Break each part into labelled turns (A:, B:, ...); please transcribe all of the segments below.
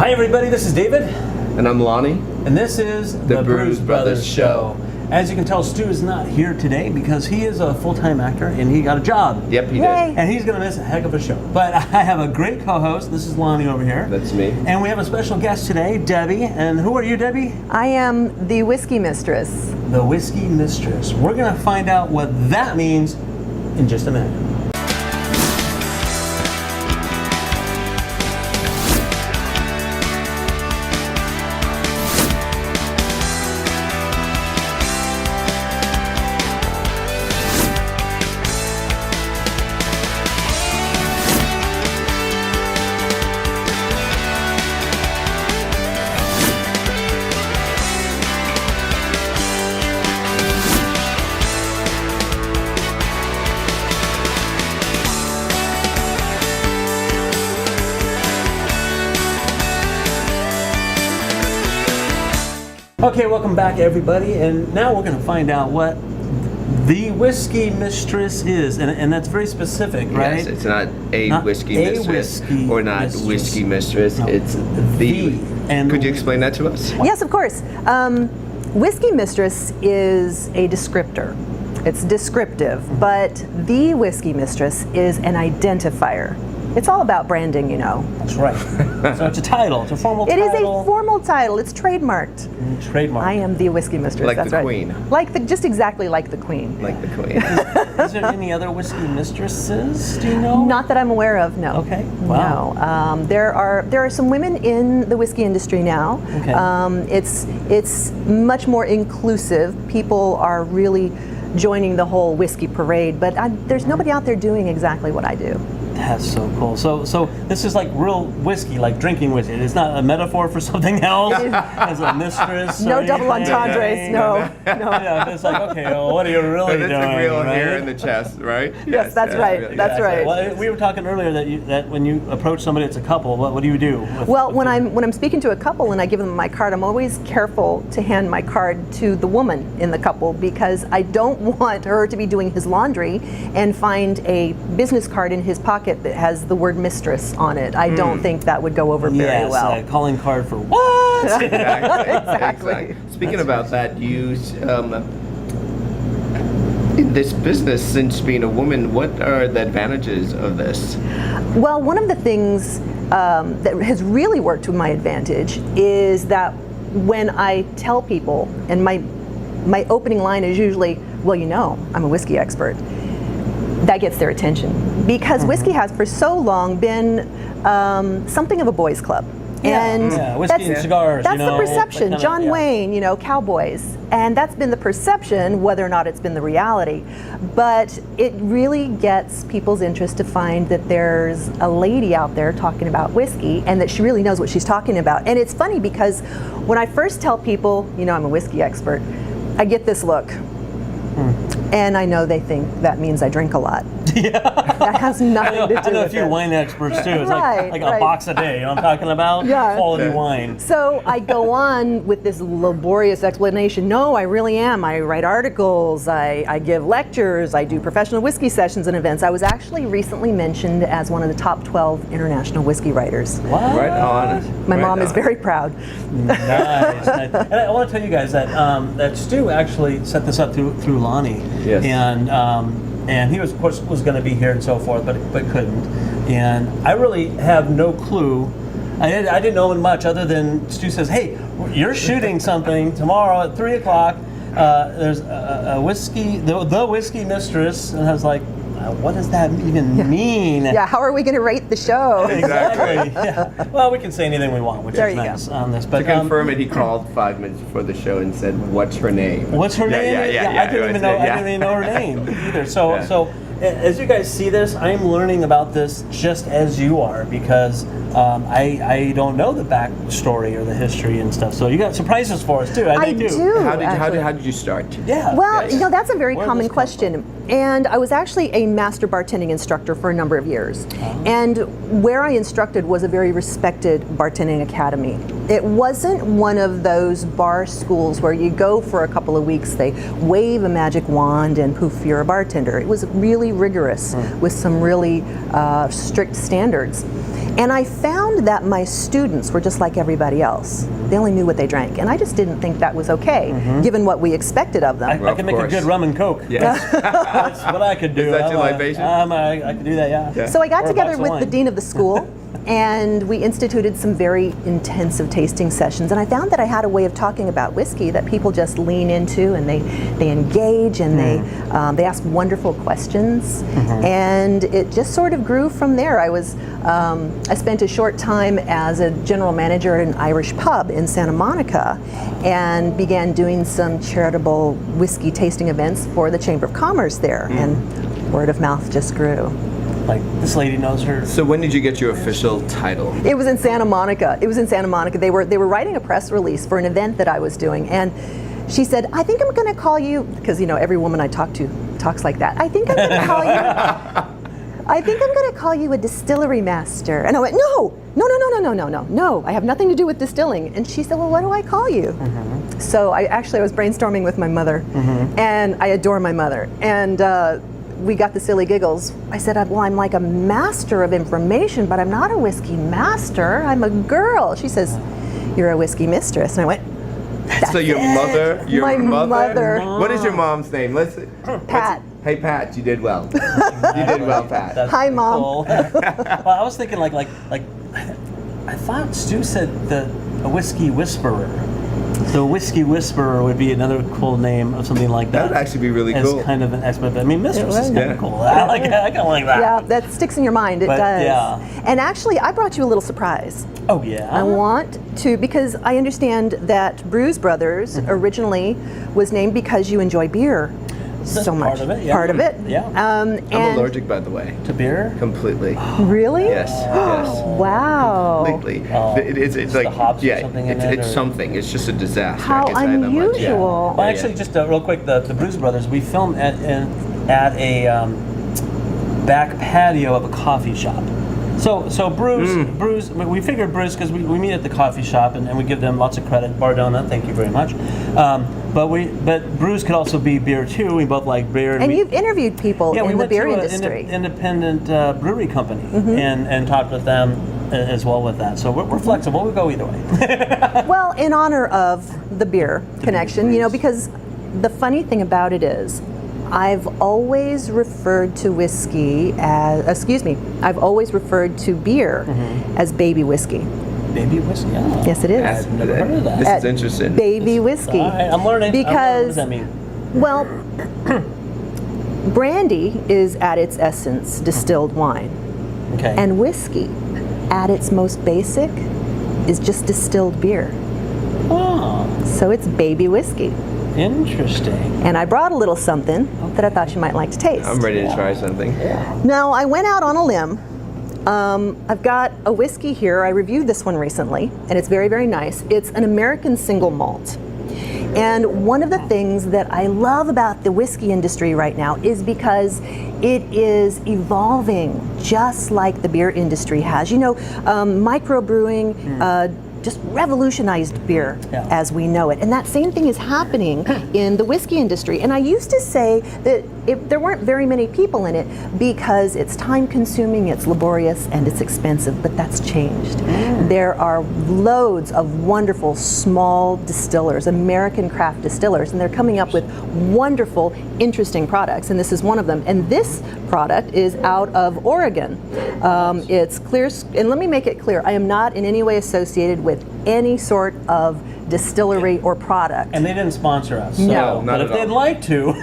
A: Hi everybody, this is David.
B: And I'm Lonnie.
A: And this is the Bruise Brothers Show. As you can tell, Stu is not here today because he is a full-time actor and he got a job.
B: Yep, he did.
A: And he's going to miss a heck of a show. But I have a great co-host. This is Lonnie over here.
B: That's me.
A: And we have a special guest today, Debbie. And who are you, Debbie?
C: I am the Whiskey Mistress.
A: The Whiskey Mistress. We're going to find out what that means in just a minute. Okay, welcome back everybody, and now we're going to find out what the Whiskey Mistress is, and that's very specific, right?
B: Yes, it's not Whiskey Mistress or not
A: Mistress.
B: Whiskey Mistress,
A: No.
B: it's the.
A: And
B: could you explain that to us?
C: Yes, of course. Whiskey Mistress is a descriptor. It's descriptive, but the Whiskey Mistress is an identifier. It's all about branding, you know.
A: That's right. So it's a title. It's a formal
C: It
A: title.
C: is a formal title. It's trademarked.
A: Trademark.
C: I am the Whiskey Mistress.
B: Like
C: That's
B: the
C: right.
B: Queen.
C: Like just exactly like the Queen.
B: Like the Queen.
A: Is there any other Whiskey Mistresses? Do you know?
C: Not that I'm aware of. No.
A: Okay. Wow.
C: No. There are some women in the whiskey industry now.
A: Okay.
C: It's much more inclusive. People are really joining the whole whiskey parade, but there's nobody out there doing exactly what I do.
A: That's so cool. So this is like real whiskey, like drinking whiskey. It's not a metaphor for something else as a mistress.
C: No
A: or
C: double
A: anything.
C: entendres. No.
A: Yeah, it's like, okay, well, what are you really
B: But
A: doing?
B: it's a real
A: right?
B: hair in the chest, right?
C: Yes, that's right.
B: really-
C: That's right.
A: Well, we were talking earlier that when you approach somebody, it's a couple. What do you do?
C: Well, when I'm speaking to a couple and I give them my card, I'm always careful to hand my card to the woman in the couple because I don't want her to be doing his laundry and find a business card in his pocket that has the word mistress on it. I don't think that would go over very well.
A: Yes, calling card for what?
C: Exactly.
B: Speaking about that, you in this business, since being a woman, what are the advantages of this?
C: Well, one of the things that has really worked to my advantage is that when I tell people, and my opening line is usually, well, you know, I'm a whiskey expert. That gets their attention because whiskey has for so long been something of a boys' club. And
A: whiskey and cigars.
C: That's the perception.
A: that
C: John Wayne, cowboys. And that's been the perception, whether or not it's been the reality. But it really gets people's interest to find that there's a lady out there talking about whiskey and that she really knows what she's talking about. And it's funny because when I first tell people, I'm a whiskey expert, I get this look. And I know they think that means I drink a lot. Yeah. That has nothing to do with it.
A: I know a few wine experts too. It's like a box a day. You know what I'm talking about?
C: Yeah.
A: Quality wine.
C: So I go on with this laborious explanation. No, I really am. I write articles. I give lectures. I do professional whiskey sessions and events. I was actually recently mentioned as one of the top 12 international whiskey writers.
A: What?
B: Right on.
C: My mom is very proud.
A: Nice. And I want to tell you guys that that Stu actually set this up through Lonnie.
B: Yes.
A: And he was, of course, going to be here and so forth, but couldn't. And I really have no clue. I didn't know much other than Stu says, "Hey, you're shooting something tomorrow at 3 o'clock. There's a whiskey, the Whiskey Mistress," and I was like, what does that even mean?
C: Yeah, how are we going to rate the show?
A: Exactly. Yeah. Well, we can say anything we want, which is nice on this. But
B: to confirm it, he called 5 minutes before the show and said, "What's her name?"
A: What's her name?
B: Yeah.
A: I didn't even know her name either. So as you guys see this, I'm learning about this just as you are because I don't know the backstory or the history and stuff. So you got surprises for us too.
C: I do.
B: How did you start?
A: Yeah.
C: Well, that's a very common
A: this come
C: question. And I was actually a master bartending instructor for a number of years. And where I instructed was a very respected bartending academy. It wasn't one of those bar schools where you go for a couple of weeks, they wave a magic wand and poof, you're a bartender. It was really rigorous with some really strict standards. And I found that my students were just like everybody else. They only knew what they drank. And I just didn't think that was okay, given what we expected of them.
A: I can make a good rum and coke.
B: Yes.
A: That's what I could do.
B: Is that your libation?
A: I could do that, yeah.
C: So I got
A: Or a
C: together
A: box of
C: with the
A: wine.
C: dean of the school, and we instituted some very intensive tasting sessions. And I found that I had a way of talking about whiskey that people just lean into, and they engage, and they ask wonderful questions. And it just sort of grew from there. I spent a short time as a general manager at an Irish pub in Santa Monica, and began doing some charitable whiskey tasting events for the Chamber of Commerce there. And word of mouth just grew.
A: Like, this lady knows her.
B: So when did you get your official title?
C: It was in Santa Monica. They were writing a press release for an event that I was doing, and she said, "I think I'm going to call you," because every woman I talk to talks like that. "I think I'm going to call you. I think I'm going to call you a distillery master." And I went, "No. I have nothing to do with distilling." And she said, "Well, what do I call you?" So I was brainstorming with my mother, and I adore my mother, and we got the silly giggles. I said, "Well, I'm like a master of information, but I'm not a whiskey master. I'm a girl." She says, "You're a whiskey mistress." And I went,
B: So your mother,
C: My mother.
B: What is your mom's name?
C: Pat.
B: Hey Pat, you did well. You did well, Pat.
A: That's
C: Hi,
A: pretty
C: Mom.
A: cool. Well, I was thinking like I thought Stu said a whiskey whisperer. So Whiskey Whisperer would be another cool name of something like that.
B: That would actually be really
A: as
B: cool.
A: kind of an expert. I mean, Mistress is
C: would.
A: kind of cool. I kind of like that.
C: Yeah, that sticks in your mind. It
A: But,
C: does.
A: yeah.
C: And actually, I brought you a little surprise.
A: Oh yeah.
C: I want to, because I understand that Brews Brothers originally was named because you enjoy beer
A: That's
C: so much.
A: part of it, yeah.
C: Part of it.
A: Yeah.
B: I'm
C: and
B: allergic, by the way.
A: to beer.
B: Completely.
C: Really?
B: Yes. Yes.
C: Wow.
B: Completely.
A: Oh.
B: It's
A: The
B: like
A: hops or something in it,
B: it's
A: or-
B: something. It's just a disaster.
C: How
B: I can tell you that much.
C: unusual.
A: Well, actually, just real quick, the Brews Brothers, we filmed at a back patio of a coffee shop. So Brews, we figured Brews because we meet at the coffee shop and we give them lots of credit. Bardona, thank you very much. But Brews could also be beer too. We both like beer.
C: And you've interviewed people
A: we
C: in the
A: went
C: beer
A: to
C: industry.
A: an independent brewery company and talked with them as well with that. So we're flexible. We go either way.
C: Well, in honor of the beer connection, because the funny thing about it is, I've always referred to whiskey I've always referred to beer as baby whiskey.
A: Baby whiskey. Oh.
C: Yes, it is.
A: I've never heard of that.
B: This is interesting.
C: Baby whiskey.
A: All right, I'm learning. What does that mean?
C: Well, brandy is at its essence distilled wine,
A: Okay.
C: and whiskey, at its most basic, is just distilled beer.
A: Oh,
C: So it's baby whiskey.
A: interesting.
C: And I brought a little something that I thought you might like to taste.
B: I'm ready to try something.
C: Now, I went out on a limb. I've got a whiskey here. I reviewed this one recently, and it's very, very nice. It's an American single malt. And one of the things that I love about the whiskey industry right now is because it is evolving just like the beer industry has. Microbrewing just revolutionized beer as we know it. And that same thing is happening in the whiskey industry. And I used to say that there weren't very many people in it because it's time consuming, it's laborious, and it's expensive, but that's changed. There are loads of wonderful small distillers, American craft distillers, and they're coming up with wonderful, interesting products, and this is one of them. And this product is out of Oregon. It's clear, and let me make it clear, I am not in any way associated with any sort of distillery or product.
A: And they didn't sponsor us. So,
C: No.
A: but
B: Not
A: if
B: at
A: they'd
B: all.
A: like to,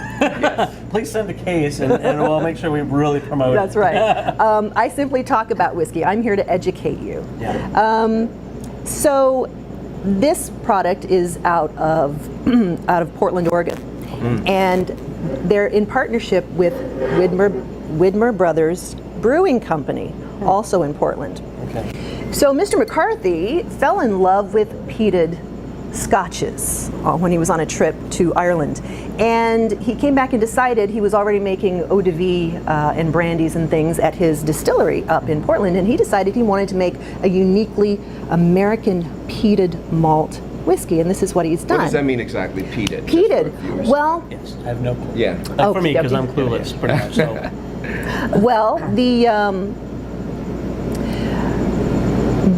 A: please send a case and we'll make sure we really promote
C: That's
A: it.
C: right. I simply talk about whiskey. I'm here to educate you.
A: Yeah.
C: So this product is out of Portland, Oregon, and they're in partnership with Widmer Brothers Brewing Company, also in Portland.
A: Okay.
C: So Mr. McCarthy fell in love with peated scotches when he was on a trip to Ireland, and he came back and decided he was already making eau de vie and brandies and things at his distillery up in Portland, and he decided he wanted to make a uniquely American peated malt whiskey, and this is what he's done.
B: What does that mean exactly, peated? Just
C: Peated.
B: for viewers.
C: Well,
A: Yes, I have no clue.
B: Yeah.
A: For me, because I'm
C: Okey-dokey.
A: clueless, pretty much. So.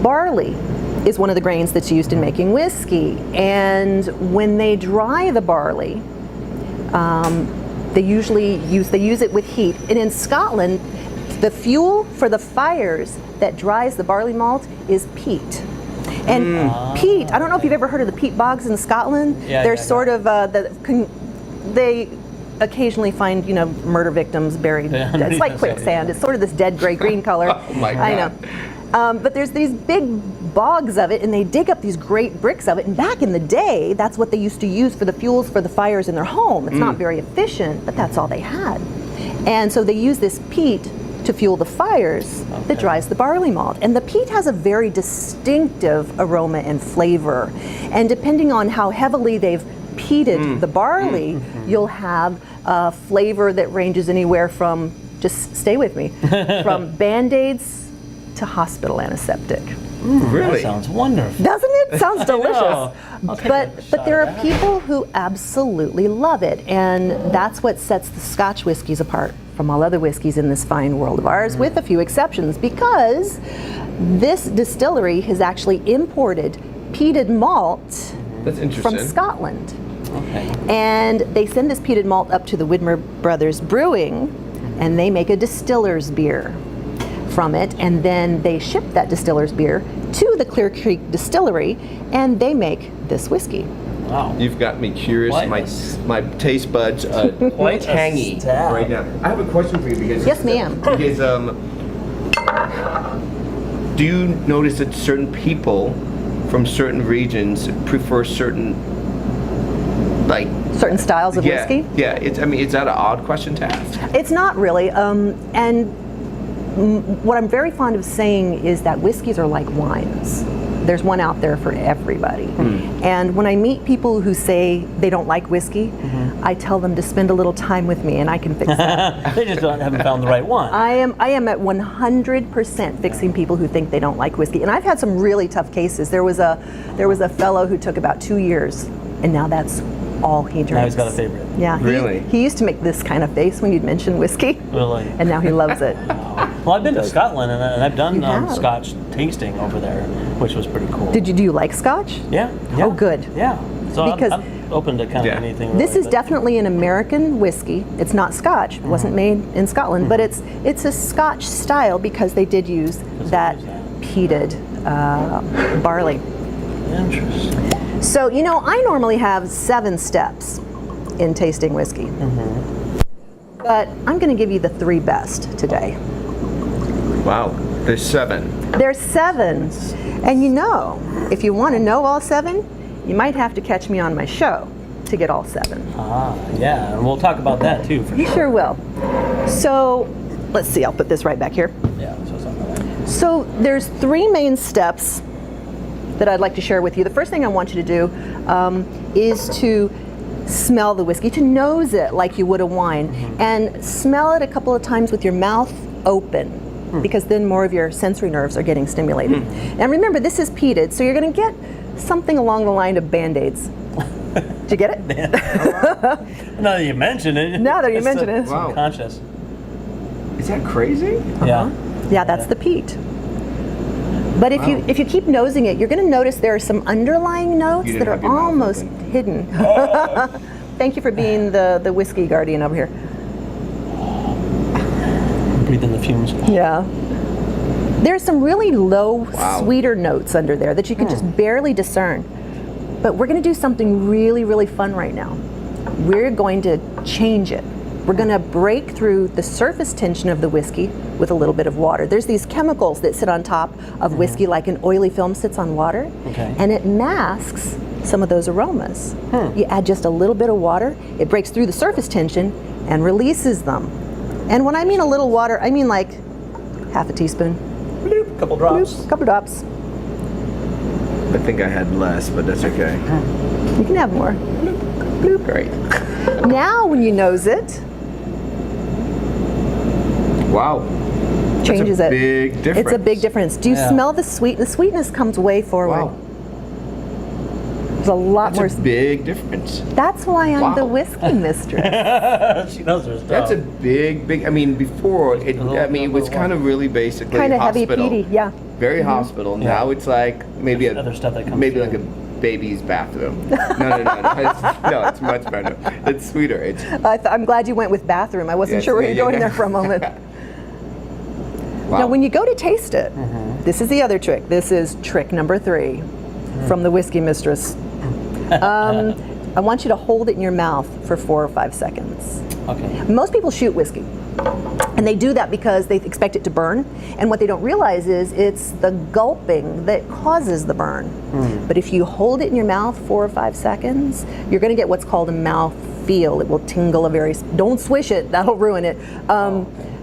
C: Barley is one of the grains that's used in making whiskey, and when they dry the barley, they use it with heat. And in Scotland, the fuel for the fires that dries the barley malt is peat. And peat, I don't know if you've ever heard of the peat bogs in Scotland. They're sort of they occasionally find murder victims buried. It's like quicksand. It's sort of this dead gray green color.
B: Oh my God.
C: I know. But there's these big bogs of it, and they dig up these great bricks of it. And back in the day, that's what they used to use for the fuels for the fires in their home. It's not very efficient, but that's all they had. And so they use this peat to fuel the fires that dries the barley malt. And the peat has a very distinctive aroma and flavor. And depending on how heavily they've peated the barley, you'll have a flavor that ranges anywhere from, just stay with me, from Band-Aids to hospital antiseptic.
B: Really?
A: That sounds wonderful.
C: Doesn't it? Sounds delicious. But there are
A: that.
C: people who absolutely love it, and that's what sets the Scotch whiskies apart from all other whiskeys in this fine world of ours, with a few exceptions, because this distillery has actually imported peated malt
B: That's interesting.
C: from Scotland.
A: Okay.
C: And they send this peated malt up to the Widmer Brothers Brewing, and they make a distiller's beer from it, and then they ship that distiller's beer to the Clear Creek Distillery, and they make this whiskey.
A: Wow.
B: You've got me curious.
A: Quite
B: My taste buds
A: Quite a
B: tangy
A: stab.
B: right now. I have a question for you because
C: Yes, ma'am.
B: Because do you notice that certain people from certain regions prefer certain
C: Certain styles of whiskey?
B: Yeah. Is that an odd question to ask?
C: It's not really. What I'm very fond of saying is that whiskeys are like wines. There's one out there for everybody. And when I meet people who say they don't like whiskey, I tell them to spend a little time with me and I can fix that.
A: They just haven't found the right one.
C: I am at 100% fixing people who think they don't like whiskey. And I've had some really tough cases. There was a fellow who took about 2 years, and now that's all he drinks.
A: Now he's got a favorite.
C: Yeah.
B: Really?
C: He used to make this kind of face when you'd mention whiskey.
A: Really?
C: And now he loves it.
A: Well, I've been to Scotland and I've done
C: You have?
A: Scotch tasting over there, which was pretty cool.
C: Do you like Scotch?
A: Yeah.
C: Oh, good.
A: Yeah. So
C: Because
A: I'm open to kind of anything.
C: This
A: really,
C: is
A: but-
C: definitely an American whiskey. It's not Scotch. It wasn't made in Scotland, but it's a Scotch style because they did use that peated barley.
A: Interesting.
C: So, I normally have 7 steps in tasting whiskey. But I'm going to give you the 3 best today.
B: Wow. There's 7.
C: There's 7. And if you want to know all 7, you might have to catch me on my show to get all 7.
A: Yeah, and we'll talk about that too for
C: You
A: sure.
C: sure will. So, let's see, I'll put this right back here.
A: Yeah, so something like that.
C: So there's 3 main steps that I'd like to share with you. The first thing I want you to do is to smell the whiskey, to nose it like you would a wine, and smell it a couple of times with your mouth open, because then more of your sensory nerves are getting stimulated. And remember, this is peated, so you're going to get something along the line of Band-Aids. Did you get it?
A: Now that you mention it.
C: Now that you mention it.
B: Wow.
A: Conscious.
B: Is that crazy?
A: Yeah.
C: Yeah, that's the peat. But if you keep nosing it, you're going to notice there are some underlying notes
B: You
C: that
B: didn't
C: are
B: have your mouth
C: almost
B: open.
C: hidden. Thank you for being the whiskey guardian over here.
A: Breathe in the fumes.
C: Yeah. There's some really low,
B: Wow.
C: sweeter notes under there that you can just barely discern. But we're going to do something really, really fun right now. We're going to change it. We're going to break through the surface tension of the whiskey with a little bit of water. There's these chemicals that sit on top of whiskey like an oily film sits on water, and it masks some of those aromas. You add just a little bit of water, it breaks through the surface tension and releases them. And when I mean a little water, I mean like half a teaspoon.
A: Bloop, couple drops.
C: Bloop, couple drops.
B: I think I had less, but that's okay.
C: You can have more. Bloop.
B: Great.
C: Now when you nose it,
B: Wow.
C: changes
B: That's a
C: it.
B: big difference.
C: It's a big difference. Do you
A: Yeah.
C: smell the sweet? The sweetness comes way forward.
B: Wow.
C: There's a lot more.
B: That's a big difference.
C: That's why I'm the
B: Wow.
C: Whiskey Mistress.
A: She knows her stuff.
B: That's a big. I mean, before it was kind of really basically
C: Kind of
B: hospital.
C: heavy-peaty, yeah.
B: Very hospital.
A: Yeah.
B: Now it's like maybe
A: There's other stuff that comes
B: maybe
A: through.
B: like a baby's bathroom. No. It's much better. It's sweeter. It's
C: I'm glad you went with bathroom. I wasn't
B: Yes,
C: sure where you're
B: yeah,
C: going
B: yeah.
C: there for a moment.
B: wow.
C: Now, when you go to taste it, this is the other trick. This is trick number 3 from the Whiskey Mistress. I want you to hold it in your mouth for 4 or 5 seconds.
A: Okay.
C: Most people shoot whiskey, and they do that because they expect it to burn, and what they don't realize is it's the gulping that causes the burn. But if you hold it in your mouth 4 or 5 seconds, you're going to get what's called a mouth feel. It will tingle don't swish it, that'll ruin it.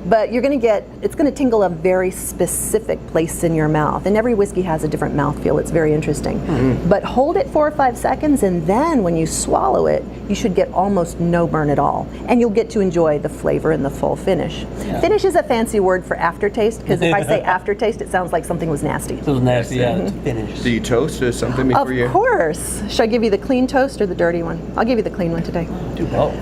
C: But you're going to it's going to tingle a very specific place in your mouth, and every whiskey has a different mouthfeel. It's very interesting. But hold it 4 or 5 seconds, and then when you swallow it, you should get almost no burn at all, and you'll get to enjoy the flavor and the full finish.
A: Yeah.
C: Finish is a fancy word for aftertaste, because if I say aftertaste, it sounds like something was nasty.
A: So it was nasty, yeah, it's finished.
B: Do you toast or something before you?
C: Of course. Should I give you the clean toast or the dirty one? I'll give you the clean one today.
A: Do both.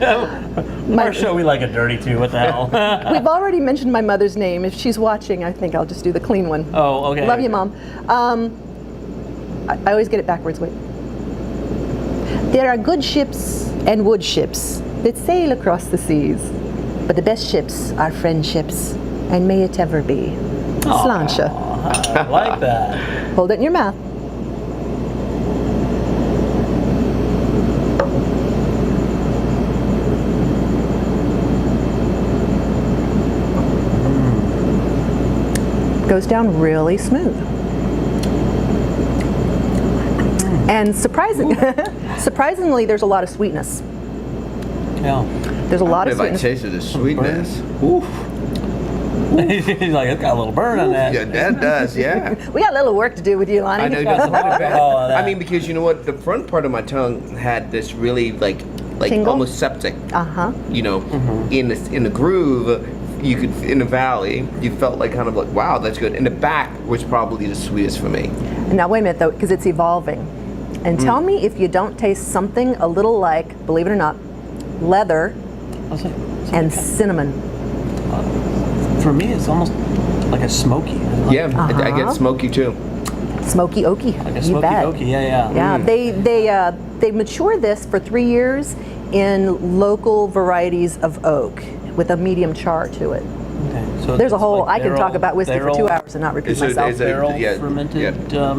A: Our show, we like a dirty too. What the hell?
C: We've already mentioned my mother's name. If she's watching, I think I'll just do the clean one.
A: Oh, okay.
C: Love you, Mom. I always get it backwards. Wait. There are good ships and wood ships that sail across the seas, but the best ships are friendships, and may it ever be. Sláinte.
A: I like that.
C: Hold it in your mouth. Goes down really smooth. And surprisingly, there's a lot of sweetness.
A: Yeah.
C: There's a lot of
B: If I
C: sweetness.
B: tasted the sweetness. Oof.
A: He's like, it's got a little burn on that.
B: Yeah, that does. Yeah.
C: We got a little work to do with you, Lonnie.
B: I know.
A: got some
B: That's
A: alcohol on that.
B: I mean, because you know what, the front part of my tongue had this really like
C: Tingle?
B: almost septic.
C: Uh-huh.
B: You know, in the groove. You could in the valley. You felt like kind of like, wow, that's good. And the back was probably the sweetest for me.
C: Now, wait a minute, though, because it's evolving. And tell me if you don't taste something a little like, believe it or not, leather and cinnamon.
A: For me, it's almost like a smoky.
B: Yeah, I get smoky too.
C: Smoky oaky.
A: Like a
C: You
A: smoky
C: bet.
A: oaky, yeah.
C: Yeah, they mature this for 3 years in local varieties of oak with a medium char to it.
A: Okay. So
C: There's a
A: it's
C: whole,
A: like
C: I can talk about whiskey for 2
A: barrel-
C: hours and not repeat
B: Is it-
C: myself.
B: is it-
A: Barrel
B: Yeah,
A: fermented, or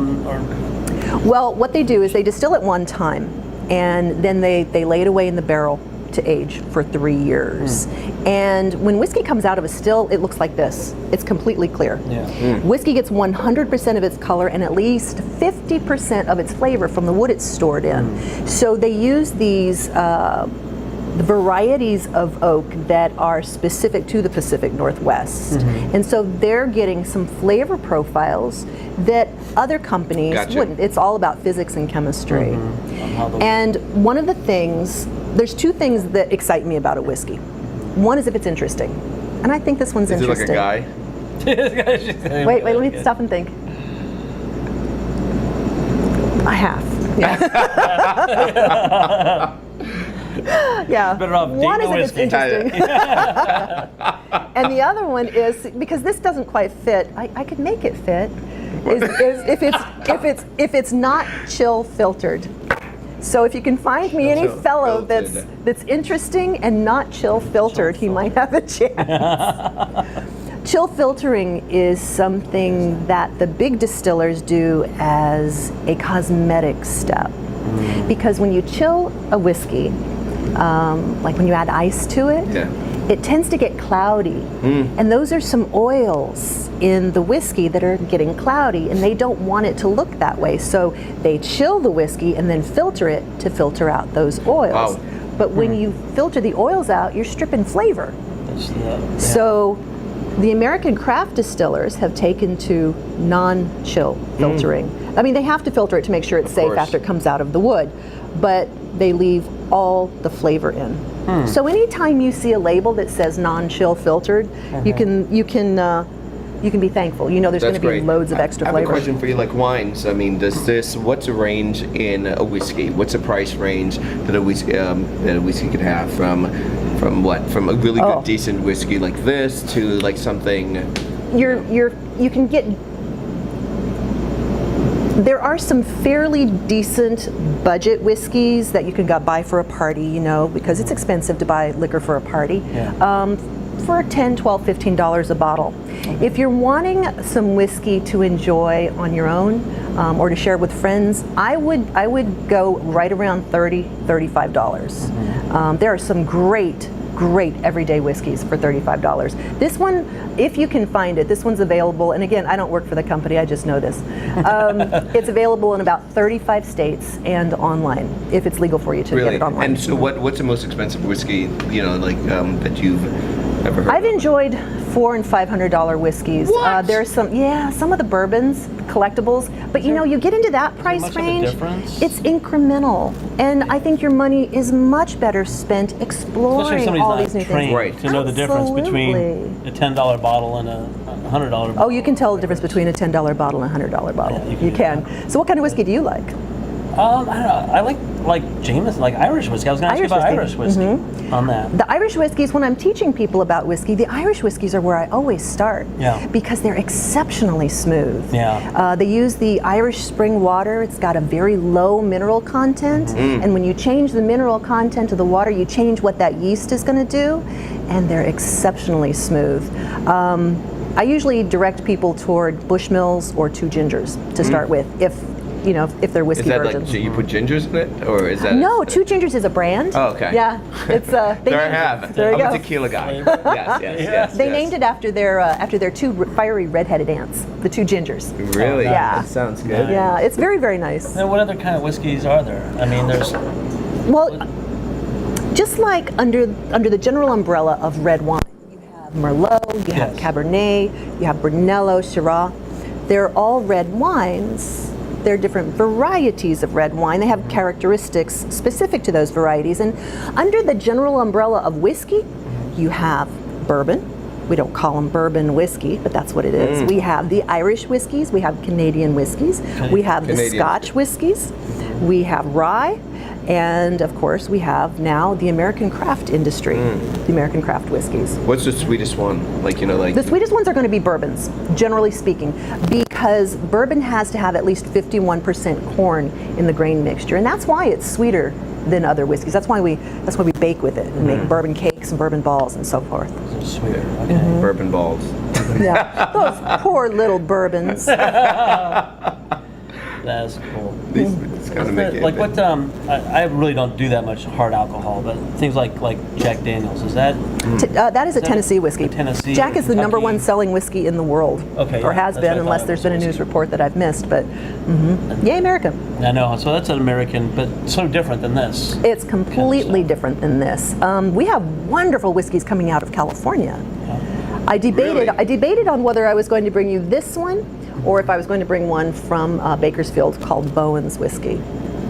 C: Well, what they do is they distill it one time, and then they lay it away in the barrel to age for 3 years. And when whiskey comes out of a still, it looks like this. It's completely clear.
A: Yeah.
C: Whiskey gets 100% of its color and at least 50% of its flavor from the wood it's stored in. So they use these the varieties of oak that are specific to the Pacific Northwest. And so they're getting some flavor profiles that other companies
B: Gotcha.
C: wouldn't. It's all about physics and chemistry. And one of the things, there's 2 things that excite me about a whiskey. One is if it's interesting. And I think this one's
B: Is it like a
C: interesting.
B: guy?
C: Wait, let me stop and think. I have. Yeah.
A: Better off
C: One is
A: dating
C: if it's
A: whiskey.
C: interesting. And the other one is, because this doesn't quite fit, I could make it fit, is if it's not chill filtered. So if you can find me any
B: Chill
C: fellow
B: filtered.
C: that's interesting and not chill filtered, he might have a chance. Chill filtering is something that the big distillers do as a cosmetic step. Because when you chill a whiskey, like when you add ice to it, it tends to get cloudy. And those are some oils in the whiskey that are getting cloudy, and they don't want it to look that way. So they chill the whiskey and then filter it to filter out those oils.
B: Wow.
C: But when you filter the oils out, you're stripping flavor. So the American craft distillers have taken to non-chill filtering. I mean, they have to filter it to make sure it's safe
B: course.
C: after it comes out of the wood, but they leave all the flavor in. So anytime you see a label that says non-chill filtered, you can you can be thankful. You know there's going
B: That's
C: to be
B: great.
C: loads of extra
B: I have a
C: flavor.
B: question for you, like wines. I mean, what's the range in a whiskey? What's the price range that a whiskey could have from what? From a really good, decent whiskey like this to like something.
C: You can get. There are some fairly decent budget whiskeys that you can go buy for a party, you know, because it's expensive to buy liquor for a party.
A: Yeah.
C: For $10, $12, $15 a bottle.
A: Okay.
C: If you're wanting some whiskey to enjoy on your own or to share with friends, I would go right around $30, $35.
A: Mm-hmm.
C: There are some great everyday whiskeys for $35. This one, if you can find it, this one's available, and again, I don't work for the company, I just know this. It's available in about 35 states and online, if it's legal for you to get it online.
B: And so what's the most expensive whiskey, you know, like that you've ever heard
C: I've
B: of?
C: enjoyed $400 and $500 whiskeys.
B: What?
C: There's some of the bourbons, collectibles, but you know, you get into that price
A: much of a
C: range,
A: difference?
C: it's incremental, and I think your money is much better spent
A: Especially if
C: exploring
A: somebody's
C: all
A: not
C: these new
A: trained
C: things.
B: Right.
A: to know the difference between
C: Absolutely.
A: a $10 bottle and a $100 bottle.
C: Oh, you can tell the difference between a $10 bottle and a $100 bottle.
A: Yeah,
C: you can. So what kind of whiskey do you like?
A: I don't know. I like Jameson, like Irish whiskey. I was going to ask you about Irish whiskey on that.
C: The Irish whiskeys, when I'm teaching people about whiskey, the Irish whiskeys are where I always start.
A: Yeah.
C: Because they're exceptionally smooth.
A: Yeah.
C: They use the Irish spring water. It's got a very low mineral content. And when you change the mineral content of the water, you change what that yeast is going to do. And they're exceptionally smooth. I usually direct people toward Bushmills or Two Gingers to start with, if they're whiskey
B: Is that
C: virgins.
B: like, so you put gingers in it, or is that?
C: No, Two Gingers is a brand.
B: Oh, okay.
C: Yeah, it's
B: There I have.
C: There you
B: I'm
C: go.
B: a tequila guy. Yes.
C: They named it after their two fiery red-headed ants, the Two Gingers.
B: Really?
C: Yeah.
B: That sounds good.
C: Yeah, it's very, very nice.
A: And what other kind of whiskeys are there? I mean, there's
C: Well, just like under the general umbrella of red wine, you have Merlot, you have
A: Yes.
C: Cabernet, you have Brunello, Syrah. They're all red wines. They're different varieties of red wine. They have characteristics specific to those varieties. And under the general umbrella of whiskey, you have bourbon. We don't call them bourbon whiskey, but that's what it is. We have the Irish whiskeys. We have Canadian whiskeys. We have the
B: Canadian.
C: Scotch whiskeys. We have rye. And of course, we have now the American craft industry, the American craft whiskeys.
B: What's the sweetest one? Like,
C: The sweetest ones are going to be bourbons, generally speaking, because bourbon has to have at least 51% corn in the grain mixture, and that's why it's sweeter than other whiskeys. That's why we bake with it and make bourbon cakes and bourbon balls and so forth.
A: sweeter. Okay.
B: bourbon balls.
C: Yeah, those poor little bourbons.
A: That's cool.
B: It's kind of making
A: Like what? I really don't do that much hard alcohol, but things like Jack Daniels. Is that?
C: That is a Tennessee whiskey.
A: a Tennessee
C: Jack
A: or
C: is the number
A: Kentucky?
C: one selling whiskey in the world,
A: Okay,
C: or
A: yeah,
C: has
A: that's what
C: been,
A: I thought
C: unless
A: it
C: there's
A: was
C: been a news
A: whiskey.
C: report that I've missed. But yay, America!
A: I know. So that's an American, but so different than this.
C: It's completely different than this. We have wonderful whiskeys coming out of California. I debated on whether I was going to bring you this one or if I was going to bring one from Bakersfield called Bowen's Whiskey.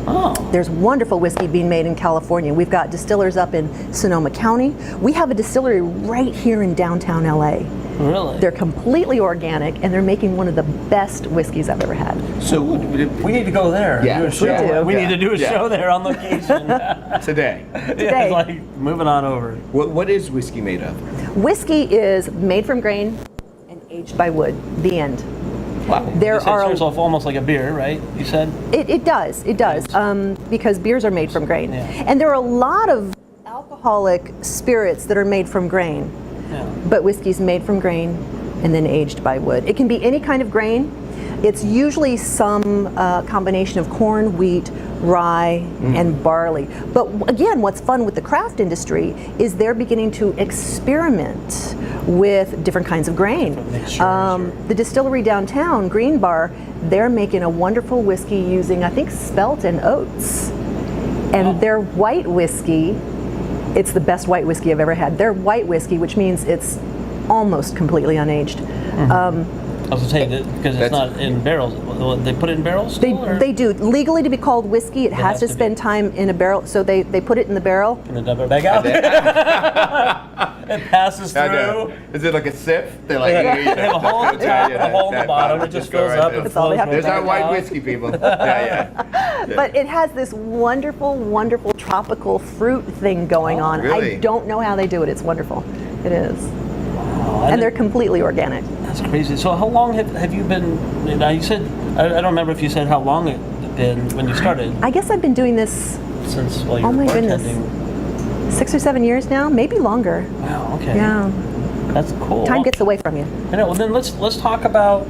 A: Oh.
C: There's wonderful whiskey being made in California. We've got distillers up in Sonoma County. We have a distillery right here in downtown LA.
A: Really?
C: They're completely organic, and they're making one of the best whiskeys I've ever had.
B: So
A: We need to go there.
B: Yeah,
A: do a show.
C: we do.
A: We need to do a
B: Yeah.
A: show there on location.
B: today,
A: Yeah,
C: Today.
A: it's like moving on over.
B: what is whiskey made of?
C: Whiskey is made from grain and aged by wood. The end.
B: Wow.
C: There
A: You said
C: are
A: it starts off almost like a beer, right? You said.
C: It does, because beers are made from grain.
A: Yeah.
C: And there are a lot of alcoholic spirits that are made from grain,
A: Yeah.
C: but whiskey's made from grain and then aged by wood. It can be any kind of grain. It's usually some combination of corn, wheat, rye, and barley. But again, what's fun with the craft industry is they're beginning to experiment with different kinds of grain.
A: Mixtures
C: The distillery downtown, Green Bar, they're making a wonderful whiskey using, I think, spelt and oats. And their white whiskey, it's the best white whiskey I've ever had. Their white whiskey, which means it's almost completely unaged.
A: I was gonna say that because it's
B: That's-
A: not in barrels. They put it in barrels. Still, or
C: They do. Legally, to be called whiskey, it has
A: has
C: to
A: to
C: spend
A: be.
C: time in a barrel. So they put it in the barrel.
A: And then dump it back out. It passes
B: I know.
A: through.
B: Is it like a sip? They're like,
A: They have a hole at the top and a hole at the bottom. It just
B: go
A: fills
B: right
A: up
B: there.
A: and
C: That's all they
A: flows
C: have to
B: There's
A: right
B: our
C: do.
B: white
A: out.
B: whiskey, people. Yeah.
C: But it has this wonderful, wonderful tropical fruit thing going on.
B: really?
C: I don't know how they do it. It's wonderful. It is.
A: Wow,
C: And they're completely organic.
A: That's crazy. So how long have you been? Now you said I don't remember if you said how long it been when you started.
C: I guess I've been doing this
A: Since you
C: Oh
A: were
C: my goodness.
A: bartending.
C: 6 or 7 years now, maybe longer.
A: Wow. Okay.
C: Yeah.
A: That's cool.
C: Time gets away from you.
A: I know. Well, then let's talk about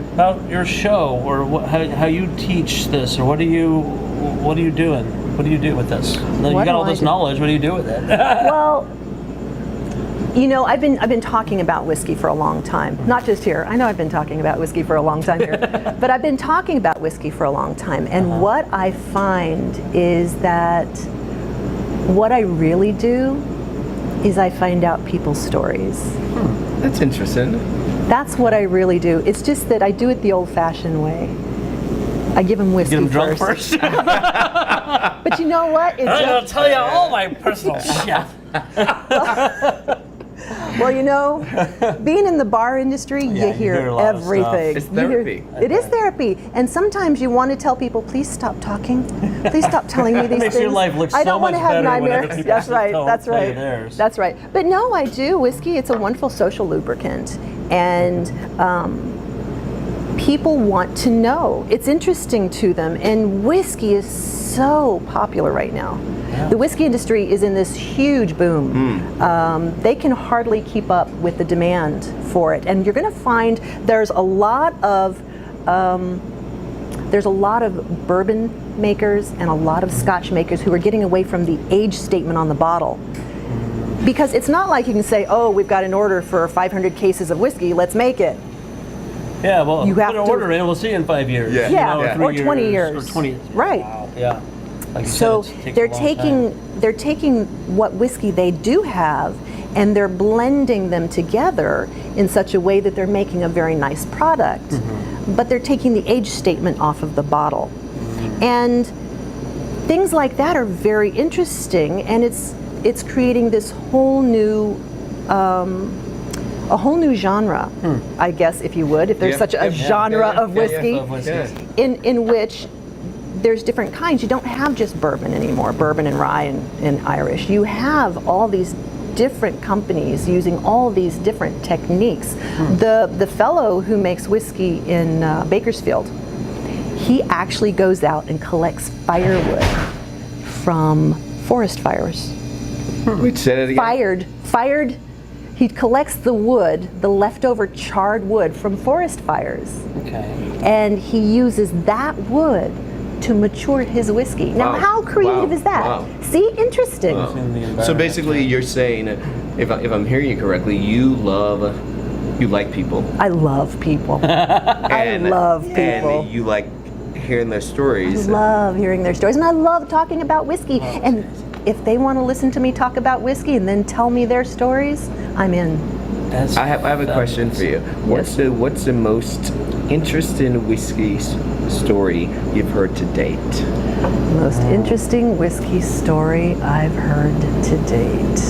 A: your show or how you teach this or what are you doing? What do you do with this? You
C: What
A: got all
C: do I
A: this
C: do?
A: knowledge. What do you do with it?
C: Well, you know, I've been talking about whiskey for a long time. Not just here. I know I've been talking about whiskey for a long time here. But I've been talking about whiskey for a long time. And what I find is that what I really do is I find out people's stories.
B: That's interesting.
C: That's what I really do. It's just that I do it the old-fashioned way. I give them whiskey
A: Get them drunk first.
C: But you know what? It's
A: I'm gonna tell you all my personal shit.
C: Well, you know, being in the bar industry,
A: Yeah,
C: you hear
A: a lot of
C: everything.
B: It's
C: You hear-
B: therapy.
C: It is therapy. And sometimes you want to tell people, please stop talking. Please stop telling me these
A: Makes
C: things.
A: your life look
C: I
A: so
C: don't want to
A: much
C: have
A: better when other
C: nightmares.
A: people
C: That's right.
A: tell
C: That's
A: you
C: right.
A: theirs.
C: That's right. But no, I do. Whiskey, it's a wonderful social lubricant. And people want to know. It's interesting to them. And whiskey is so popular right now.
A: Yeah.
C: The whiskey industry is in this huge boom. They can hardly keep up with the demand for it, and you're going to find there's a lot of bourbon makers and a lot of Scotch makers who are getting away from the age statement on the bottle. Because it's not like you can say, oh, we've got an order for 500 cases of whiskey, let's make it.
A: Yeah, well,
C: You have
A: put an
C: to-
A: order in. We'll see you in 5 years.
B: Yeah.
C: Yeah,
A: you know,
C: or 20 years.
A: Or 20.
C: Right.
A: Wow. Yeah. Like you
C: So
A: said, it takes
C: they're
A: a long
C: taking
A: time.
C: they're taking what whiskey they do have and they're blending them together in such a way that they're making a very nice product. But they're taking the age statement off of the bottle. And things like that are very interesting, and it's creating this whole new a whole new genre, I guess, if you would, if there's
B: Yeah,
C: such a
B: yeah,
C: genre
B: yeah,
C: of
B: yeah,
C: whiskey,
A: Of whiskey.
B: Yeah.
C: in which there's different kinds. You don't have just bourbon anymore, bourbon and rye and Irish. You have all these different companies using all these different techniques. The fellow who makes whiskey in Bakersfield, he actually goes out and collects firewood from forest fires.
B: Wait, say that again.
C: Fired. He collects the wood, the leftover charred wood from forest fires,
A: Okay.
C: and he uses that wood to mature his whiskey. Now,
B: Wow.
C: how creative
B: Wow.
C: is that?
B: Wow.
C: See, interesting.
A: In the environment.
B: So basically, you're saying, if I'm hearing you correctly, you like people.
C: I love people. I love people.
B: And you like hearing their
C: I
B: stories.
C: love hearing their stories, and I love talking about whiskey. And if they want to listen to me talk about whiskey and then tell me their stories, I'm in.
A: That's
B: I have a question for you. What's the most interesting whiskey story you've heard to date?
C: Most interesting whiskey story I've heard to date.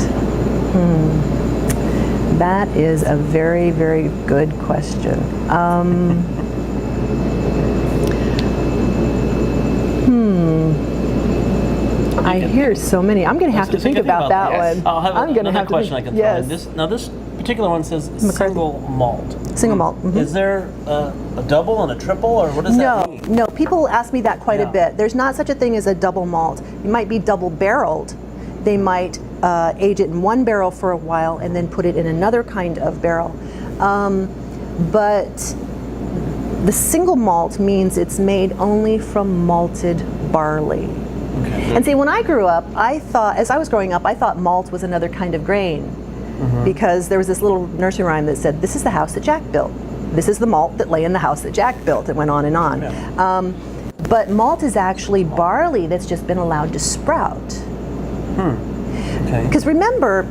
C: That is a very, very good question. I hear so many. I'm going to have to think about that
B: Yes.
C: one.
A: I'll have
C: I'm going to
A: another
C: have to
A: question
C: think.
A: I can
C: Yes.
A: throw in. This particular one says
C: McCarthy.
A: single malt.
C: Single malt. mhm.
A: Is there a double and a triple, or what does that mean?
C: No. People ask me that quite a
A: Yeah.
C: bit. There's not such a thing as a double malt. It might be double barreled. They might age it in one barrel for a while and then put it in another kind of barrel. But the single malt means it's made only from malted barley.
A: Okay.
C: And see, when I grew up, as I was growing up, I thought malt was another kind of grain. Because there was this little nursery rhyme that said, "This is the house that Jack built. This is the malt that lay in the house that Jack built." It went on and on.
A: Yeah.
C: But malt is actually barley that's just been allowed to sprout.
A: Okay.
C: Because remember,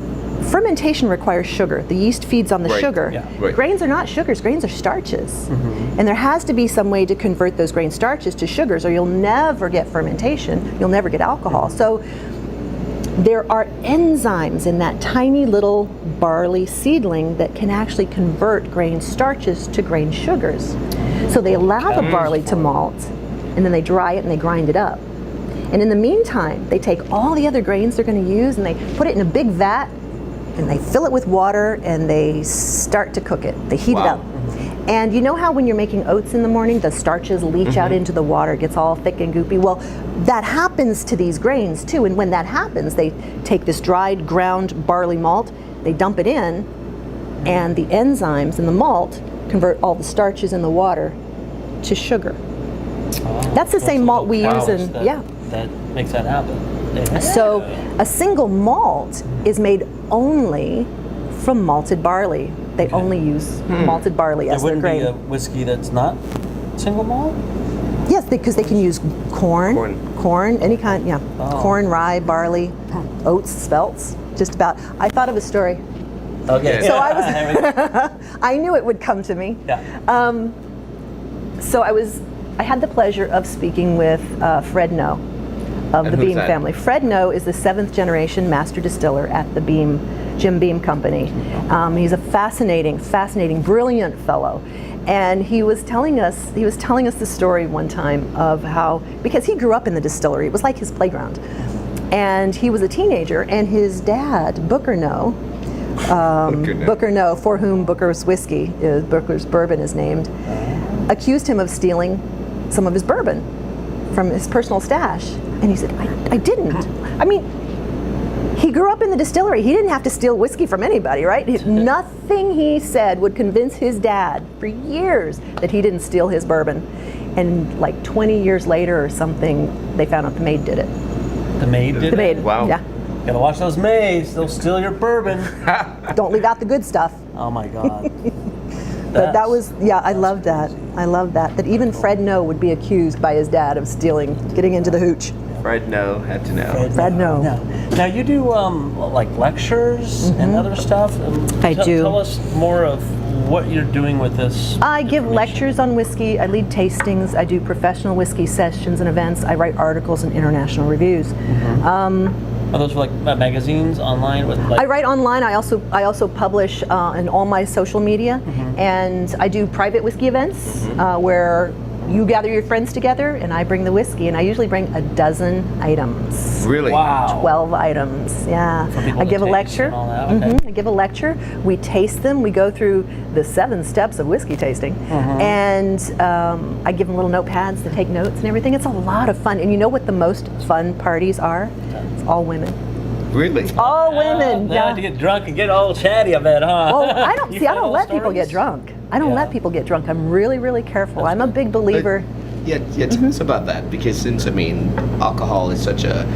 C: fermentation requires sugar. The yeast feeds on the
B: Right.
C: sugar.
A: Yeah.
B: Right.
C: Grains are not sugars, grains are starches. And there has to be some way to convert those grain starches to sugars, or you'll never get fermentation, you'll never get alcohol. So there are enzymes in that tiny little barley seedling that can actually convert grain starches to grain sugars. So they allow the barley to malt, and then they dry it and they grind it up. And in the meantime, they take all the other grains they're going to use and they put it in a big vat and they fill it with water and they start to cook it. They heat it up. And you know how when you're making oats in the morning, the starches leach out into the water, it gets all thick and goopy? Well, that happens to these grains too. And when that happens, they take this dried, ground barley malt, they dump it in, and the enzymes in the malt convert all the starches in the water to sugar. That's the same malt we use in,
A: that makes that happen. Yeah.
C: So a single malt is made only from malted barley. They only use malted barley as
A: there
C: their
A: wouldn't
C: grain.
A: be a whiskey that's not single malt?
C: Yes, because they can use corn, any kind, corn, rye, barley, oats, spelts, just about. I thought of a story.
A: Okay.
C: So I knew it would come to me.
A: Yeah.
C: So I had the pleasure of speaking with Fred No of the Beam family. Fred No is the 7th generation master distiller at the Jim Beam Company. He's a fascinating, brilliant fellow. And he was telling us the story one time of how, because he grew up in the distillery, it was like his playground. And he was a teenager, and his dad, Booker No, for whom Booker's whiskey, Booker's bourbon is named, accused him of stealing some of his bourbon from his personal stash. And he said, I didn't. I mean, he grew up in the distillery. He didn't have to steal whiskey from anybody, right? Nothing he said would convince his dad for years that he didn't steal his bourbon. And like 20 years later or something, they found out the maid did it.
A: The maid did it?
C: The maid,
B: wow.
C: yeah.
A: Gotta watch those maids. They'll steal your bourbon.
C: Don't leave out the good stuff.
A: Oh my God.
C: But that was, I love that. I love that. That even Fred No would be accused by his dad of stealing, getting into the hooch.
B: Fred No had to know.
C: Fred No.
A: Now you do like lectures and other stuff.
C: I do.
A: Tell us more of what you're doing with this.
C: I give lectures on whiskey. I lead tastings. I do professional whiskey sessions and events. I write articles and international reviews.
A: Are those for like magazines online with like?
C: I write online. I also publish in all my social media, and I do private whiskey events where you gather your friends together, and I bring the whiskey, and I usually bring a dozen items.
B: Really?
A: Wow.
C: 12 items, yeah. I give a lecture.
A: And all that. Okay.
C: I give a lecture. We taste them. We go through the 7 steps of whiskey tasting, and I give them little notepads to take notes and everything. It's a lot of fun. And you know what the most fun parties are? It's all women.
B: Really?
C: All women.
A: Now to get drunk and get all chatty, I bet, huh?
C: Oh, I don't
A: You
C: see. I
A: find
C: don't
A: all
C: let people
A: stories?
C: get drunk. I don't let people get drunk. I'm really, really careful. I'm a big believer.
B: Yeah, tell us about that, because since, alcohol is such a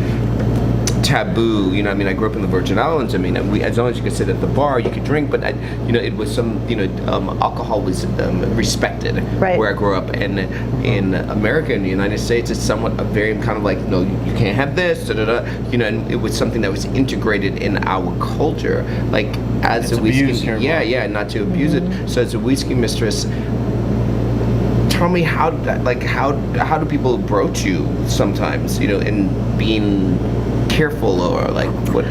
B: taboo, I grew up in the Virgin Islands. As long as you could sit at the bar, you could drink, but it was alcohol was respected where I grew up, and in America, in the United States, it's somewhat a very kind of like, no, you can't have this, and it was something that was integrated in our culture, like as a whiskey, not to abuse it. So as a whiskey mistress, tell me how do people approach you sometimes, in being careful or like what?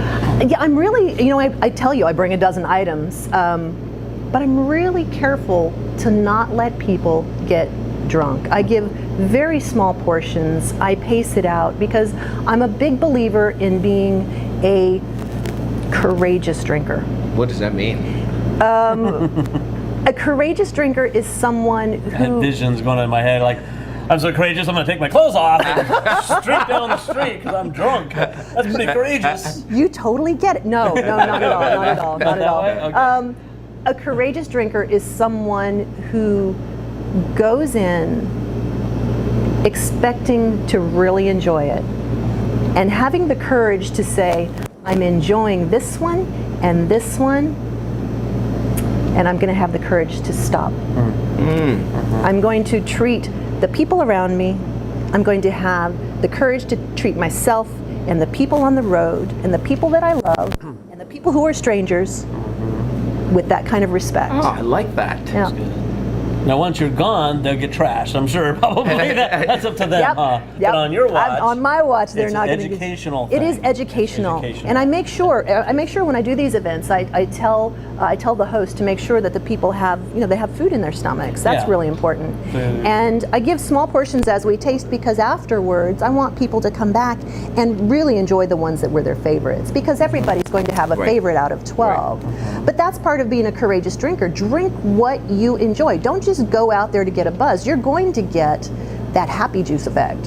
C: Yeah, I'm really, I tell you, I bring a dozen items, but I'm really careful to not let people get drunk. I give very small portions. I pace it out because I'm a big believer in being a courageous drinker.
B: What does that mean?
C: A courageous drinker is someone
A: I had
C: who...
A: visions going on in my head like, I'm so courageous, I'm going to take my clothes off and streak down the street because I'm drunk. That's pretty courageous.
C: You totally get it. No, not at all, not at all, not at all.
A: Okay.
C: A courageous drinker is someone who goes in expecting to really enjoy it and having the courage to say, I'm enjoying this one, and I'm going to have the courage to stop. I'm going to treat the people around me, I'm going to have the courage to treat myself and the people on the road and the people that I love and the people who are strangers with that kind of respect.
B: Oh, I like that.
C: Yeah.
A: Now, once you're gone, they'll get trashed. I'm sure probably that's up to them, huh?
C: Yep.
A: But on your watch,
C: on my watch, they're
A: it's
C: not
A: an
C: going to
A: educational
C: It is
A: thing.
C: educational.
A: It's educational.
C: And I make sure when I do these events, I tell the host to make sure that the people have, they have food in their stomachs. That's
A: Yeah.
C: really important.
A: Food.
C: And I give small portions as we taste, because afterwards I want people to come back and really enjoy the ones that were their favorites, because everybody's going to have a
B: Right.
C: favorite out of 12. But that's part of being a courageous drinker. Drink what you enjoy. Don't just go out there to get a buzz. You're going to get that happy juice effect.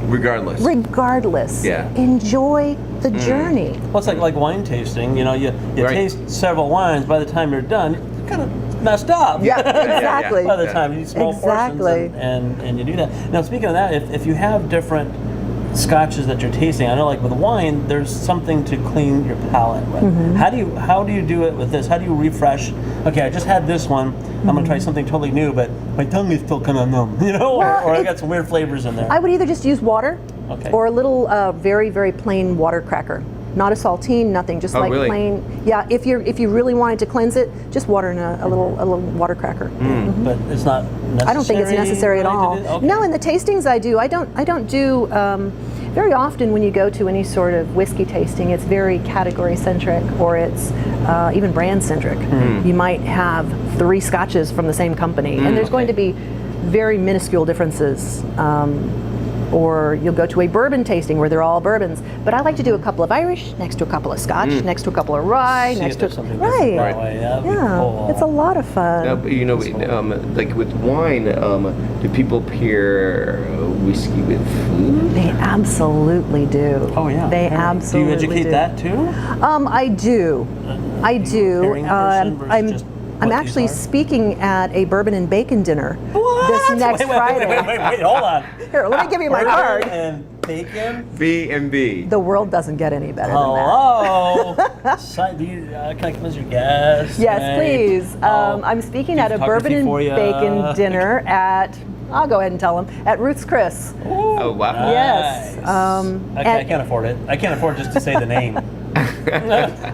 B: Regardless.
C: Regardless.
B: Yeah.
C: Enjoy the journey.
A: Well, it's like wine tasting. You
B: Right.
A: taste several wines. By the time you're done, you're kind of messed up.
C: Yeah, exactly.
A: By the time you eat small
C: Exactly.
A: portions and you do that. Now, speaking of that, if you have different scotches that you're tasting, I know, like with wine, there's something to clean your palate with. How do you do it with this? How do you refresh? Okay, I just had this one. I'm gonna try something totally new, but my tongue is still kind of numb,
C: Well,
A: or I got some weird flavors in there.
C: I would either just use water
A: Okay.
C: or a little very, very plain water cracker. Not a saltine, nothing, just
B: Oh,
C: like
B: really?
C: plain. Yeah, if you really wanted to cleanse it, just water and a little water cracker.
A: But it's not necessary.
C: I don't think it's necessary at
A: really,
C: all.
A: to do? Okay.
C: No, in the tastings I do. I don't do. Very often when you go to any sort of whiskey tasting, it's very category centric, or it's even brand centric. You might have 3 scotches from the same company, and there's going to be very minuscule differences. Or you'll go to a bourbon tasting where they're all bourbons. But I like to do a couple of Irish, next to a couple of Scotch, next to a couple of rye,
A: See
C: next
A: if
C: to
A: there's something different that way. That'd be cool.
C: it's a lot of fun.
B: Now, like with wine, do people pair whiskey with food?
C: They absolutely do.
A: Oh yeah.
C: They
A: Do
C: absolutely
A: you educate
C: do.
A: that too?
C: I do.
A: Pairing person versus just
C: I'm
A: what these
C: actually
A: are?
C: speaking at a bourbon and bacon dinner
A: What?
C: this next
A: wait,
C: Friday.
A: Wait, hold on.
C: Here, let me give you my
A: Bourbon
C: card.
A: and bacon.
B: B&B.
C: The world doesn't get any better than
A: Hello. Can I come as your guest?
C: that. Yes,
A: Hey.
C: please.
A: Oh,
C: I'm speaking at a
A: photography
C: bourbon and
A: for ya.
C: bacon dinner at, I'll go ahead and tell them, at Ruth's Chris.
B: Oh, wow.
C: Yes.
A: Nice. I can't afford it. I can't afford just to say the name.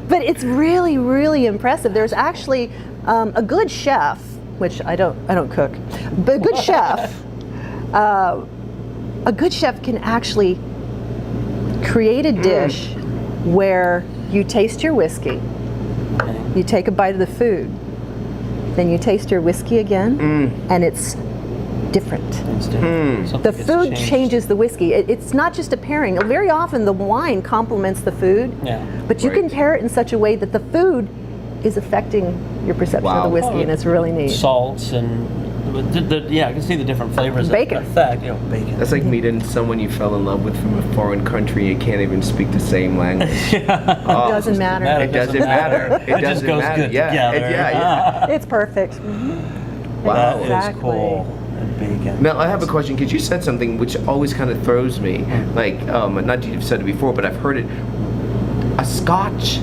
C: But it's really, really impressive. There's actually a good chef, which I don't cook, but a good chef. A good chef can actually create a dish where you taste your whiskey, you take a bite of the food, then you taste your whiskey again, and it's different.
A: It's different.
C: The
A: Something gets
C: food
A: changed.
C: changes the whiskey. It's not just a pairing. Very often the wine complements the food,
A: Yeah.
C: but you can
B: Right.
C: pair it in such a way that the food is affecting your perception of the
B: Wow.
C: whiskey, and it's really neat.
A: Salts and yeah, I can see the different flavors.
C: Bacon.
A: Effect, bacon.
B: That's like meeting someone you fell in love with from a foreign country. You can't even speak the same language.
C: It doesn't matter.
B: It doesn't matter.
A: It just
B: doesn't
A: goes
B: matter.
A: good
B: Yeah,
A: together.
B: yeah.
C: It's perfect.
B: Wow.
A: That
C: Exactly.
A: is cool. And bacon.
B: Now I have a question because you said something which always kind of throws me. Like, not that you've said it before, but I've heard it. A Scotch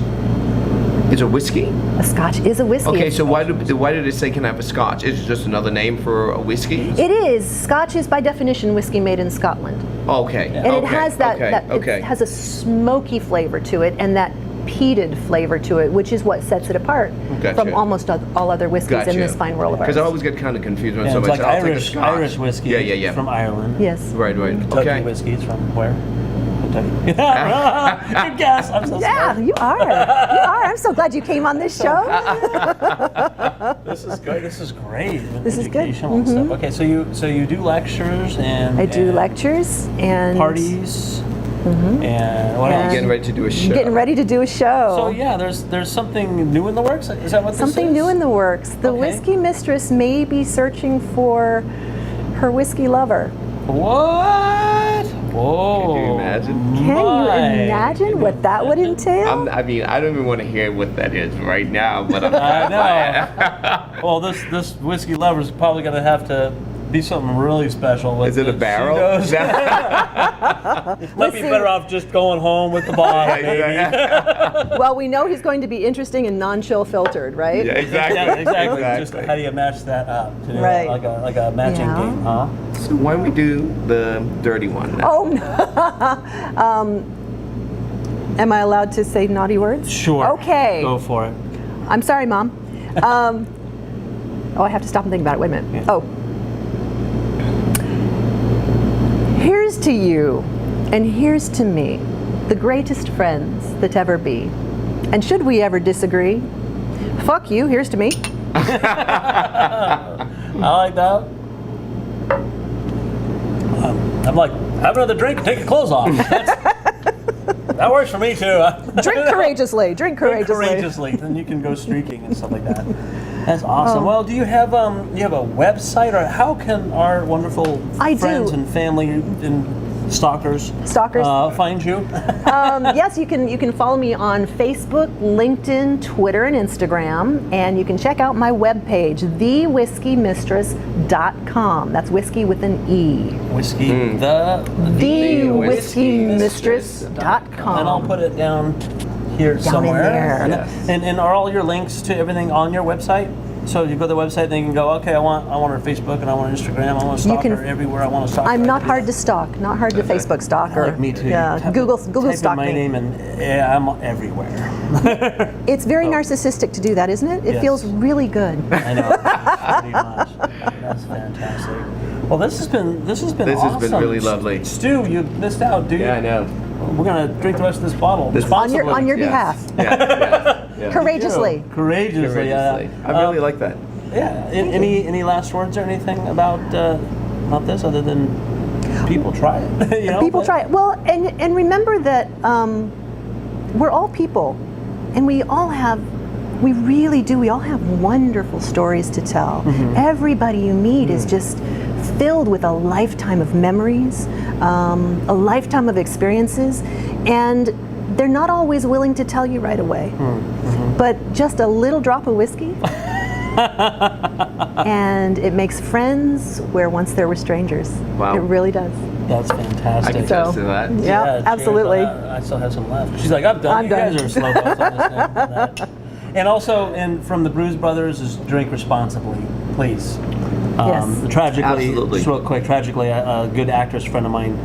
B: is a whiskey.
C: A Scotch is a whiskey.
B: Okay, so why did it say can I have a Scotch? Is it just another name for a whiskey?
C: It is. Scotch is by definition whiskey made in Scotland.
B: Okay.
C: And it has
B: Okay.
C: it has a smoky flavor to it, and that peated flavor to it, which is what sets it apart
B: Gotcha.
C: from almost all other whiskeys in this fine world of ours.
B: Because I always get kind of confused when
A: Yeah, it's
B: somebody
A: like
B: says, I'll take a Scotch.
A: Irish whiskey.
B: Yeah.
A: From Ireland.
C: Yes.
B: Right.
A: Kentucky
B: Okay.
A: whiskey is from where? Kentucky. Good guess. I'm so
C: Yeah,
A: sorry.
C: you are. You are. I'm so glad you came on this show.
A: This is good. This is great.
C: This is good.
A: Educational and stuff. Okay, so you do lectures and
C: I do
A: and
C: lectures and
A: parties and what
C: And-
A: else?
B: Getting ready to do a show.
C: getting ready to do a show.
A: So yeah, there's something new in the works. Is that what this
C: Something
A: is?
C: new in the works. The
A: Okay.
C: Whiskey Mistress may be searching for her whiskey lover.
A: What? Whoa.
B: Can you imagine?
C: Can you imagine what that would entail?
B: I mean, I don't even want to hear what that is right now, but I'm
A: I know. Well, this whiskey lover is probably going to have to be something really special. With
B: Is it a
A: she
B: barrel?
A: goes- Might be better off just going home with the bottle, maybe.
C: Well, we know he's going to be interesting and non-chill filtered, right?
B: Yeah, exactly.
A: Yeah, exactly. Just
B: Exactly.
A: how do you match that up? To do
C: Right.
A: like a matching
C: Yeah.
A: game, huh?
B: So why don't we do the dirty one now?
C: Oh, no. Am I allowed to say naughty words?
A: Sure.
C: Okay.
A: Go for it.
C: I'm sorry, Mom. Oh, I have to stop and think about it. Wait a minute.
A: Yeah.
C: Oh. Here's to you, and here's to me, the greatest friends that ever be. And should we ever disagree, fuck you, here's to me.
A: I like that. I'm like, have another drink and take your clothes off. That works for me too.
C: Drink courageously, drink courageously.
A: Courageously, then you can go streaking and stuff like that. That's awesome. Well, do you have a website, or how can our wonderful friends and family and stalkers find you?
C: Yes, you can follow me on Facebook, LinkedIn, Twitter, and Instagram, and you can check out my webpage, thewhiskeymistress.com. That's whiskey with an E.
A: Whiskey,
C: thewhiskeymistress.com.
A: And I'll put it down here somewhere.
C: in there.
A: And are all your links to everything on your website? So you go to the website, then you can go, okay, I want her Facebook, and I want her Instagram, I want to stalk her everywhere, I want to stalk her.
C: I'm not hard to stalk, not hard to Facebook stalk her.
A: Like me too.
C: Yeah, Google stalk
A: my
C: me.
A: name, and I'm everywhere.
C: It's very narcissistic to do that, isn't it? It
A: Yes.
C: feels really good.
A: I know. Pretty much. That's fantastic. Well, this has been awesome.
B: This has been really lovely.
A: Stu, you missed out, dude.
B: Yeah, I know.
A: We're gonna drink the rest of this bottle.
C: On your behalf.
B: Yeah.
C: Courageously.
A: Courageously.
B: I really like that.
A: Yeah. Any last words or anything about this, other than people try it? You know?
C: People try it. Well, and remember that we're all people, and we all have wonderful stories to tell.
A: Mm-hmm.
C: Everybody you meet is just filled with a lifetime of memories, a lifetime of experiences, and they're not always willing to tell you right away.
A: Mm-hmm.
C: But just a little drop of whiskey, and it makes friends where once there were strangers.
B: Wow.
C: It really does.
A: That's fantastic.
B: I can attest to that.
C: Yeah,
A: cheers.
C: absolutely.
A: I still have some left. She's like, I'm done. You guys are slow boats on this thing. And also, from the Bruise Brothers, is drink responsibly, please.
C: Yes.
A: Tragically,
B: Absolutely.
A: just real quick, tragically, a good actress friend of mine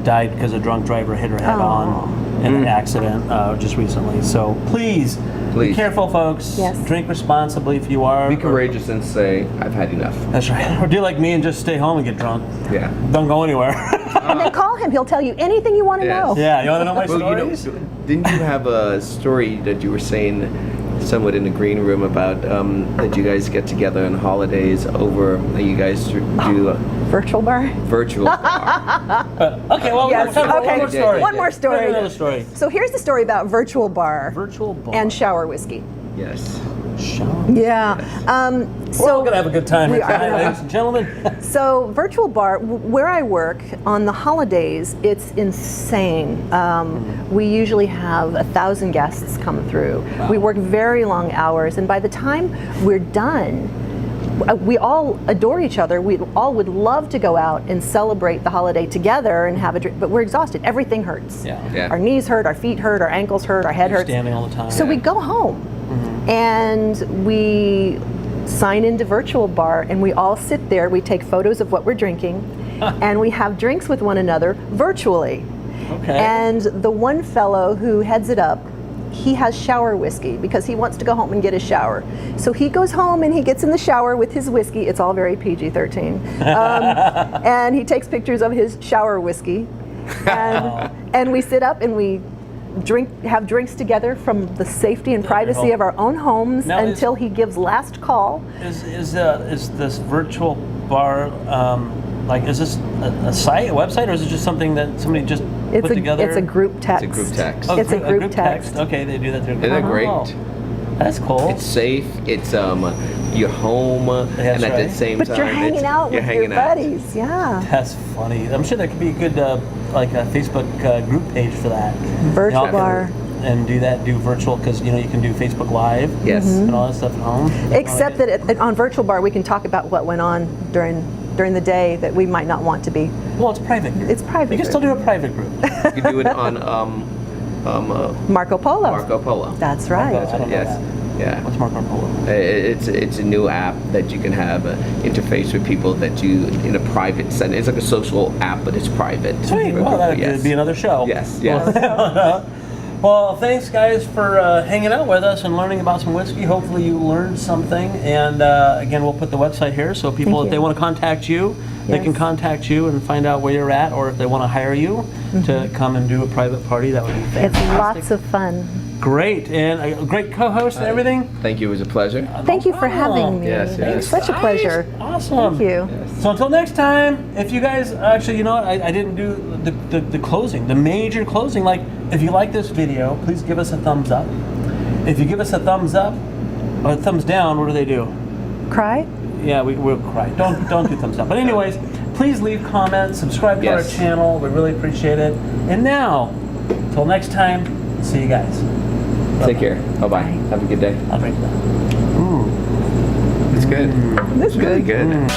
A: died because a drunk driver hit her head on in an accident just recently. So please, be careful, folks.
C: Yes.
A: Drink responsibly if you are.
B: Be courageous and say, I've had enough.
A: That's right. Or do like me and just stay home and get drunk.
B: Yeah.
A: Don't go anywhere.
C: And then call him. He'll tell you anything you want to know.
A: Yeah, you want to know my
B: Well,
A: stories?
B: didn't you have a story that you were saying somewhat in the green room about that you guys get together on holidays over, you guys do
C: Virtual bar?
B: virtual bar.
A: Okay, well,
C: Yes.
A: one more
C: Okay.
A: story.
C: One more story.
A: Another story.
C: So here's the story about virtual bar
A: Virtual bar.
C: and shower whiskey.
B: Yes.
C: Yeah.
A: We're all gonna have a good time
C: We
A: here
C: are.
A: tonight, ladies and gentlemen.
C: So virtual bar, where I work on the holidays, it's insane. We usually have 1,000 guests come through.
A: Wow.
C: We work very long hours, and by the time we're done, we all adore each other. We all would love to go out and celebrate the holiday together and have a drink, but we're exhausted. Everything hurts.
B: Yeah.
C: Our knees hurt, our feet hurt, our ankles hurt, our head
A: You're
C: hurts.
A: standing all the time.
C: So we go home and we sign into virtual bar, and we all sit there. We take photos of what we're drinking, and we have drinks with one another virtually.
A: Okay.
C: And the one fellow who heads it up, he has shower whiskey because he wants to go home and get a shower. So he goes home and he gets in the shower with his whiskey. It's all very PG-13. And he takes pictures of his shower whiskey. And we sit up and we have drinks together from the safety and privacy of our own homes
A: Now
C: until he gives last call.
A: Is this virtual bar is this a site, a website, or is it just something that somebody just put together?
C: It's a group text.
B: It's a group text.
A: Oh,
C: It's a group text.
A: Okay, they do that through.
B: Isn't that great?
A: That's cool.
B: It's safe. It's you're home, and at
A: right.
B: the same
C: But
B: time,
C: you're hanging out
B: you're
C: with your
B: hanging out.
C: buddies, yeah.
A: That's funny. I'm sure there could be a good like a Facebook group page for that.
C: Virtual
A: Y'all
C: bar.
A: And do virtual, because you can do Facebook Live.
B: Yes.
A: And all that stuff at home.
C: Except that on virtual bar, we can talk about what went on during the day that we might not want to be.
A: Well, it's private group.
C: It's private
A: You can still
C: group.
A: do a private group.
B: You can do it on
C: Marco Polo.
B: Marco Polo.
C: That's right.
A: I don't know
B: Yes.
A: that.
B: Yeah.
A: What's Marco Polo?
B: It's a new app that you can have interface with people that you in a private setting. It's like a social app, but it's private.
A: Sweet. Well, that could
B: Yes.
A: be another show.
B: Yes. Yes.
A: Well, thanks guys for hanging out with us and learning about some whiskey. Hopefully you learned something. And again, we'll put the website here so people,
C: Thank
A: if they
C: you.
A: want to contact you, they can
C: Yes.
A: contact you and find out where you're at, or if they want to hire you to come and do a private party, that would be fantastic.
C: It's lots of fun.
A: Great, and a great co-host and everything.
B: Thank you. It was a pleasure.
C: Thank you for having me.
B: Yes, yes.
C: It's such a pleasure.
A: Awesome.
C: Thank you.
A: So until next time, if you guys, actually, you know what, I didn't do the closing, the major closing. Like, if you like this video, please give us a thumbs up. If you give us a thumbs up or a thumbs down, what do they do?
C: Cry?
A: Yeah, we'll cry. Don't do thumbs up. But anyways, please leave comments, subscribe to our
B: Yes.
A: channel. We really appreciate it. And now, until next time, see you guys.
B: Take care. Bye-bye. Have a good day.
A: I'll break it down.
B: It's good.
C: That's
B: It's really
C: good.
B: good.